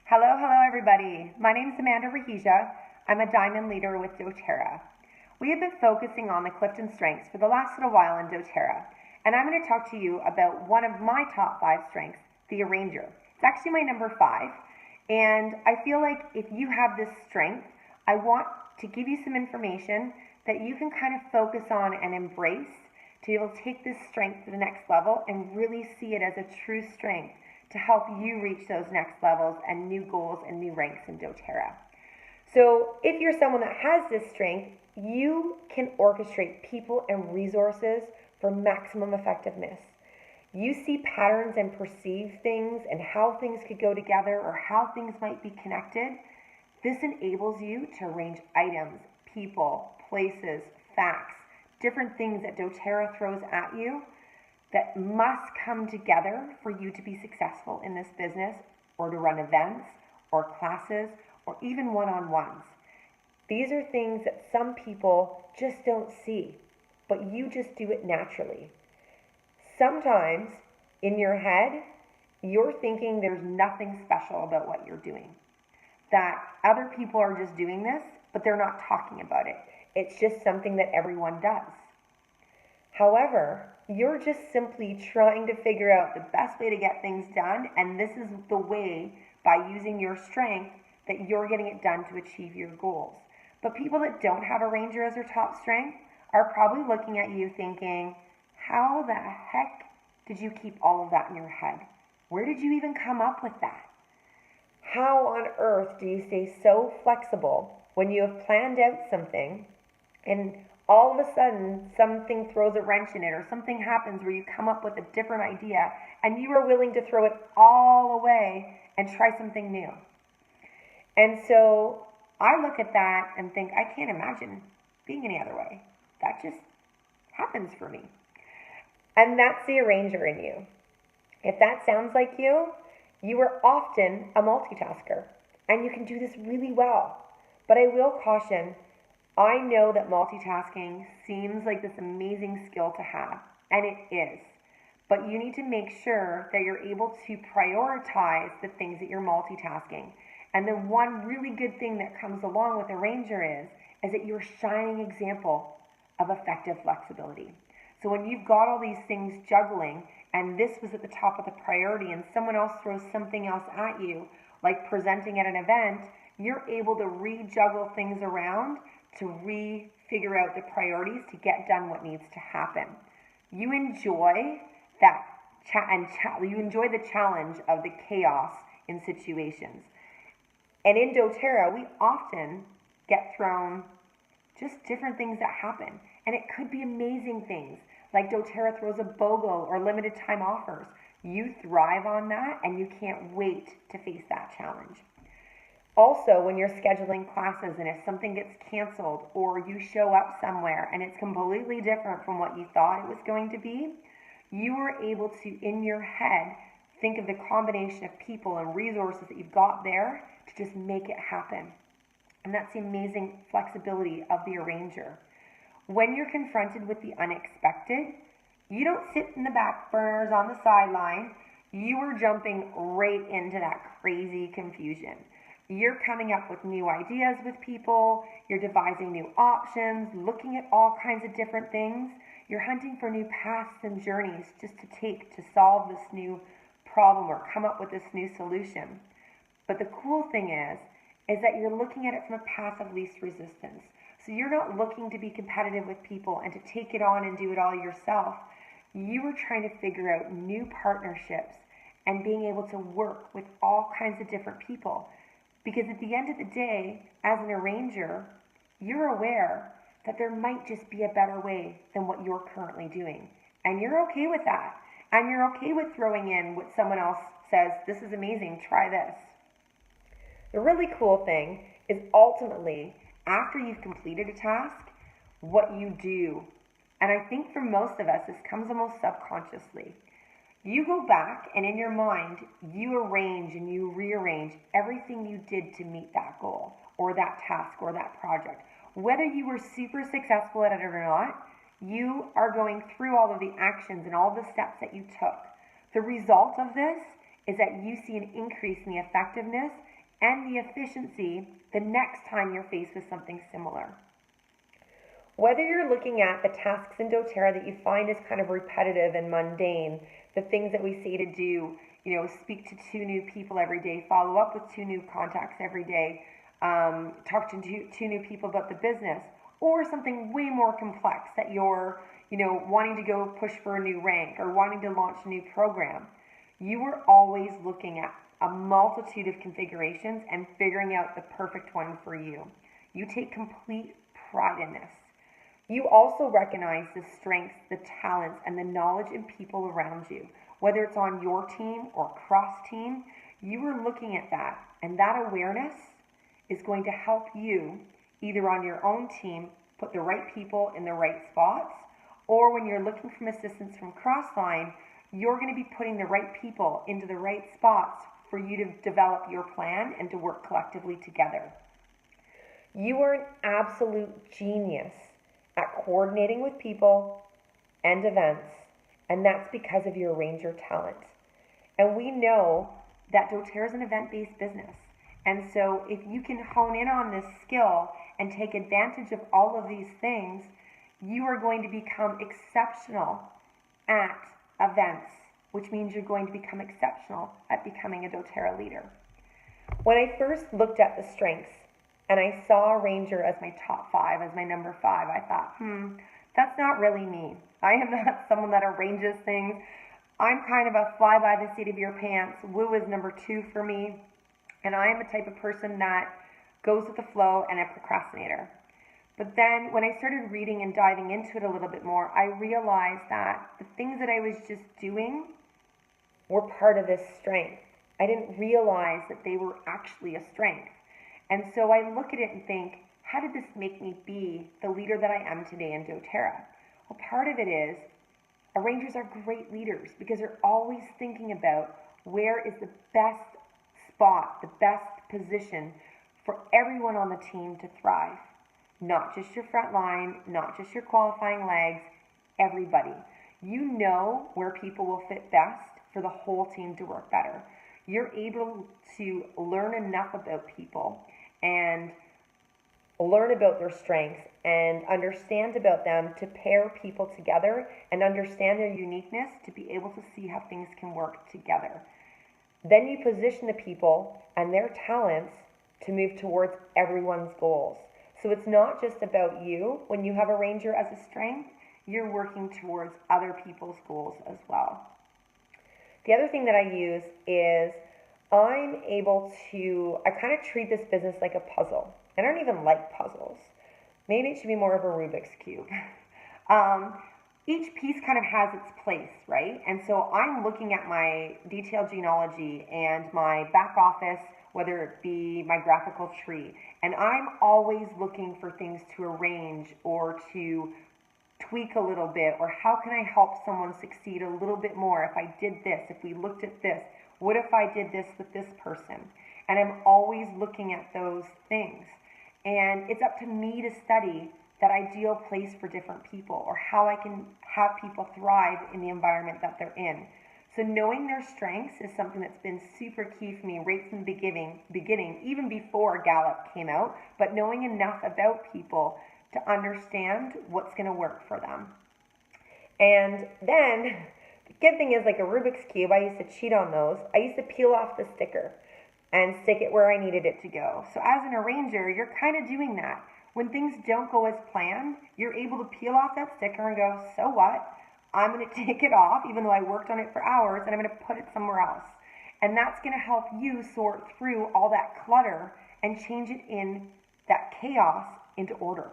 Hello, hello everybody. My name is Amanda Rahija. I'm a diamond leader with dōTERRA. We have been focusing on the Clifton strengths for the last little while in dōTERRA, and I'm going to talk to you about one of my top 5 strengths, the arranger. It's actually my number 5, and I feel like if you have this strength, I want to give you some information that you can kind of focus on and embrace to be able to take this strength to the next level and really see it as a true strength to help you reach those next levels and new goals and new ranks in dōTERRA. So if you're someone that has this strength, you can orchestrate people and resources for maximum effectiveness. You see patterns and perceive things and how things could go together or how things might be connected. This enables you to arrange items, people, places, facts, different things that dōTERRA throws at you that must come together for you to be successful in this business or to run events or classes or even one-on-ones. These are things that some people just don't see, but you just do it naturally. Sometimes in your head, you're thinking there's nothing special about what you're doing, that other people are just doing this, but they're not talking about it. It's just something that everyone does. However, you're just simply trying to figure out the best way to get things done, and this is the way, by using your strength, that you're getting it done to achieve your goals. But people that don't have arranger as their top strength are probably looking at you thinking, how the heck did you keep all of that in your head? Where did you even come up with that? How on earth do you stay so flexible when you have planned out something and all of a sudden something throws a wrench in it or something happens where you come up with a different idea and you are willing to throw it all away and try something new? And so I look at that and think, I can't imagine being any other way. That just happens for me. And that's the arranger in you. If that sounds like you, you are often a multitasker and you can do this really well. But I will caution, I know that multitasking seems like this amazing skill to have, and it is. But you need to make sure that you're able to prioritize the things that you're multitasking. And then one really good thing that comes along with arranger is that you're a shining example of effective flexibility. So when you've got all these things juggling, and this was at the top of the priority, and someone else throws something else at you, like presenting at an event, you're able to re-juggle things around to re-figure out the priorities to get done what needs to happen. You enjoy that you enjoy the challenge of the chaos in situations. And in dōTERRA, we often get thrown just different things that happen. And it could be amazing things, like dōTERRA throws a BOGO or limited time offers. You thrive on that and you can't wait to face that challenge. Also, when you're scheduling classes and if something gets canceled or you show up somewhere and it's completely different from what you thought it was going to be, you are able to, in your head, think of the combination of people and resources that you've got there to just make it happen. And that's the amazing flexibility of the arranger. When you're confronted with the unexpected, you don't sit in the back burners on the sideline. You are jumping right into that crazy confusion. You're coming up with new ideas with people, you're devising new options, looking at all kinds of different things. You're hunting for new paths and journeys just to take to solve this new problem or come up with this new solution. But the cool thing is that you're looking at it from a path of least resistance. So you're not looking to be competitive with people and to take it on and do it all yourself. You are trying to figure out new partnerships and being able to work with all kinds of different people. Because at the end of the day, as an arranger, you're aware that there might just be a better way than what you're currently doing. And you're okay with that. And you're okay with throwing in what someone else says, this is amazing, try this. The really cool thing is ultimately, after you've completed a task, what you do. And I think for most of us, this comes almost subconsciously. You go back and in your mind, you arrange and you rearrange everything you did to meet that goal or that task or that project. Whether you were super successful at it or not, you are going through all of the actions and all the steps that you took. The result of this is that you see an increase in the effectiveness and the efficiency the next time you're faced with something similar. Whether you're looking at the tasks in dōTERRA that you find is kind of repetitive and mundane, the things that we say to do, speak to 2 new people every day, follow up with 2 new contacts every day, talk to 2 new people about the business, or something way more complex that you're, wanting to go push for a new rank or wanting to launch a new program. You are always looking at a multitude of configurations and figuring out the perfect one for you. You take complete pride in this. You also recognize the strengths, the talents, and the knowledge in people around you. Whether it's on your team or cross-team, you are looking at that, and that awareness is going to help you either on your own team put the right people in the right spots, or when you're looking for assistance from Crossline, you're going to be putting the right people into the right spots for you to develop your plan and to work collectively together. You are an absolute genius at coordinating with people and events, and that's because of your Ranger talent. And we know that dōTERRA is an event-based business, and so if you can hone in on this skill and take advantage of all of these things, you are going to become exceptional at events, which means you're going to become exceptional at becoming a dōTERRA leader. When I first looked at the strengths, and I saw Ranger as my top 5, as my number 5, I thought, that's not really me. I am not someone that arranges things. I'm kind of a fly by the seat of your pants. Woo is number 2 for me. And I am a type of person that goes with the flow and a procrastinator. But then when I started reading and diving into it a little bit more, I realized that the things that I was just doing were part of this strength. I didn't realize that they were actually a strength. And so I look at it and think, how did this make me be the leader that I am today in dōTERRA? Well, part of it is arrangers are great leaders because they're always thinking about where is the best spot, the best position for everyone on the team to thrive. Not just your front line, not just your qualifying legs, everybody. You know where people will fit best for the whole team to work better. You're able to learn enough about people and learn about their strengths and understand about them to pair people together and understand their uniqueness to be able to see how things can work together. Then you position the people and their talents to move towards everyone's goals. So it's not just about you. When you have a Ranger as a strength, you're working towards other people's goals as well. The other thing that I use is I kind of treat this business like a puzzle. I don't even like puzzles. Maybe it should be more of a Rubik's Cube. Each piece kind of has its place, right? And so I'm looking at my detailed genealogy and my back office, whether it be my graphical tree, and I'm always looking for things to arrange or to tweak a little bit, or how can I help someone succeed a little bit more if I did this, if we looked at this, what if I did this with this person? And I'm always looking at those things. And it's up to me to study that ideal place for different people, or how I can have people thrive in the environment that they're in. So knowing their strengths is something that's been super key for me right from the beginning, even before Gallup came out, but knowing enough about people to understand what's going to work for them. And then, the good thing is, like a Rubik's Cube, I used to cheat on those. I used to peel off the sticker and stick it where I needed it to go. So as an arranger, you're kind of doing that. When things don't go as planned, you're able to peel off that sticker and go, so what? I'm going to take it off, even though I worked on it for hours, and I'm going to put it somewhere else. And that's going to help you sort through all that clutter and change it in that chaos into order.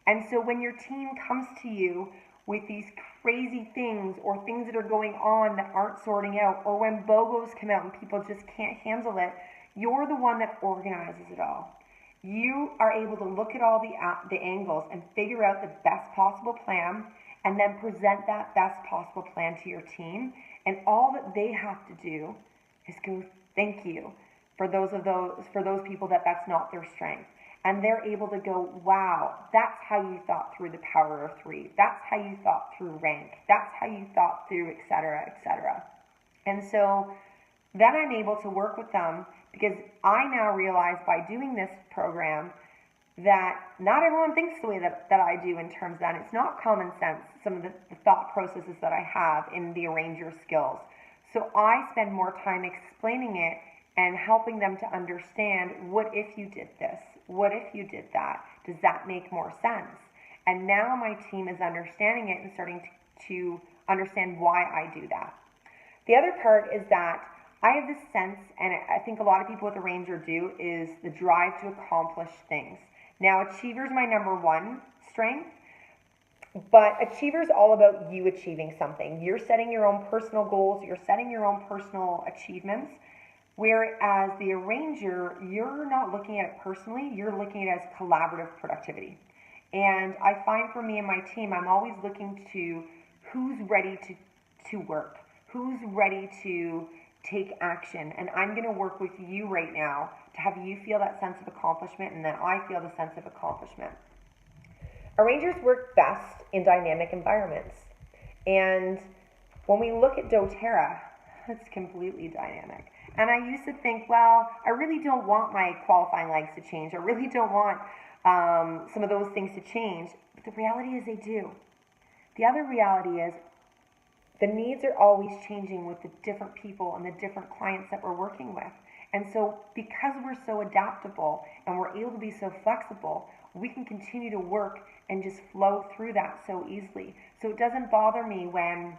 And so when your team comes to you with these crazy things or things that are going on that aren't sorting out, or when BOGOs come out and people just can't handle it, you're the one that organizes it all. You are able to look at all the angles and figure out the best possible plan, and then present that best possible plan to your team. And all that they have to do is go thank you for those people that's not their strength. And they're able to go, wow, that's how you thought through the power of 3. That's how you thought through rank. That's how you thought through, et cetera, et cetera. And so then I'm able to work with them because I now realize by doing this program that not everyone thinks the way that I do in terms of that. It's not common sense, some of the thought processes that I have in the arranger skills. So I spend more time explaining it and helping them to understand, what if you did this? What if you did that? Does that make more sense? And now my team is understanding it and starting to understand why I do that. The other part is that I have this sense, and I think a lot of people with arranger do, is the drive to accomplish things. Now, achiever is my number one strength, but achiever is all about you achieving something. You're setting your own personal goals, you're setting your own personal achievements, whereas the arranger, you're not looking at it personally, you're looking at it as collaborative productivity. And I find for me and my team, I'm always looking to who's ready to work, who's ready to take action, and I'm going to work with you right now to have you feel that sense of accomplishment, and then I feel the sense of accomplishment. Arrangers work best in dynamic environments, and when we look at dōTERRA, it's completely dynamic. And I used to think, well, I really don't want my qualifying legs to change. I really don't want some of those things to change. But the reality is they do. The other reality is the needs are always changing with the different people and the different clients that we're working with. And so because we're so adaptable and we're able to be so flexible, we can continue to work and just flow through that so easily. So it doesn't bother me when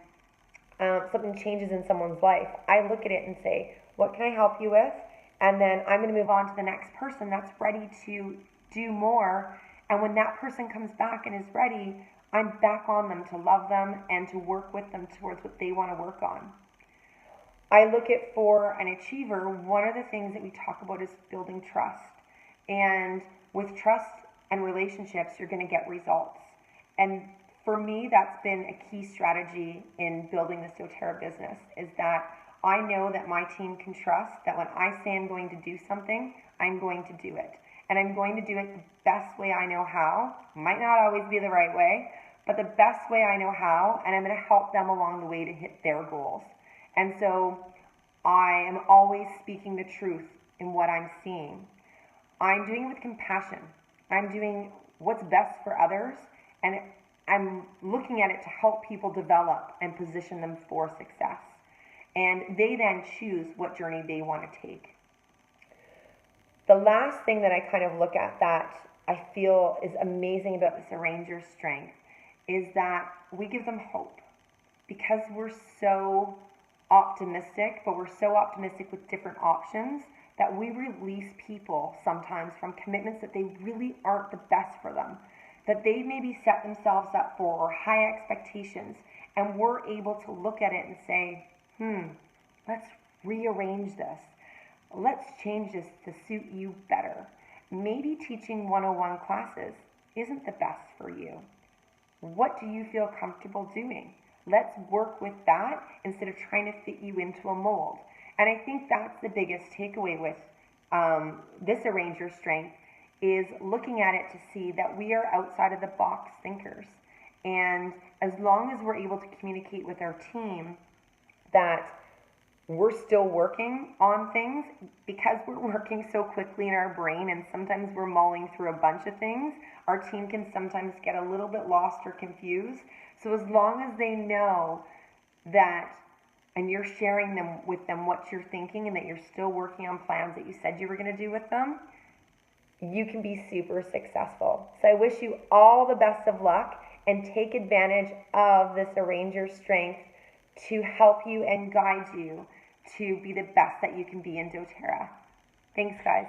something changes in someone's life. I look at it and say, what can I help you with? And then I'm going to move on to the next person that's ready to do more. And when that person comes back and is ready, I'm back on them to love them and to work with them towards what they want to work on. I look at, for an achiever, one of the things that we talk about is building trust. And with trust and relationships, you're going to get results. And for me, that's been a key strategy in building this dōTERRA business, is that I know that my team can trust that when I say I'm going to do something, I'm going to do it. And I'm going to do it the best way I know how. Might not always be the right way, but the best way I know how, and I'm going to help them along the way to hit their goals. And so I am always speaking the truth in what I'm seeing. I'm doing it with compassion. I'm doing what's best for others, and I'm looking at it to help people develop and position them for success. And they then choose what journey they want to take. The last thing that I kind of look at that I feel is amazing about this arranger's strength is that we give them hope. Because we're so optimistic, but we're so optimistic with different options, that we release people sometimes from commitments that they really aren't the best for them, that they maybe set themselves up for, or high expectations, and we're able to look at it and say, let's rearrange this. Let's change this to suit you better. Maybe teaching 101 classes isn't the best for you. What do you feel comfortable doing? Let's work with that instead of trying to fit you into a mold. And I think that's the biggest takeaway with this arranger strength, is looking at it to see that we are outside of the box thinkers. And as long as we're able to communicate with our team that we're still working on things, because we're working so quickly in our brain and sometimes we're mulling through a bunch of things, our team can sometimes get a little bit lost or confused. So as long as they know that, and you're sharing with them what you're thinking, and that you're still working on plans that you said you were going to do with them, you can be super successful. So I wish you all the best of luck, and take advantage of this arranger strength to help you and guide you to be the best that you can be in dōTERRA. Thanks, guys.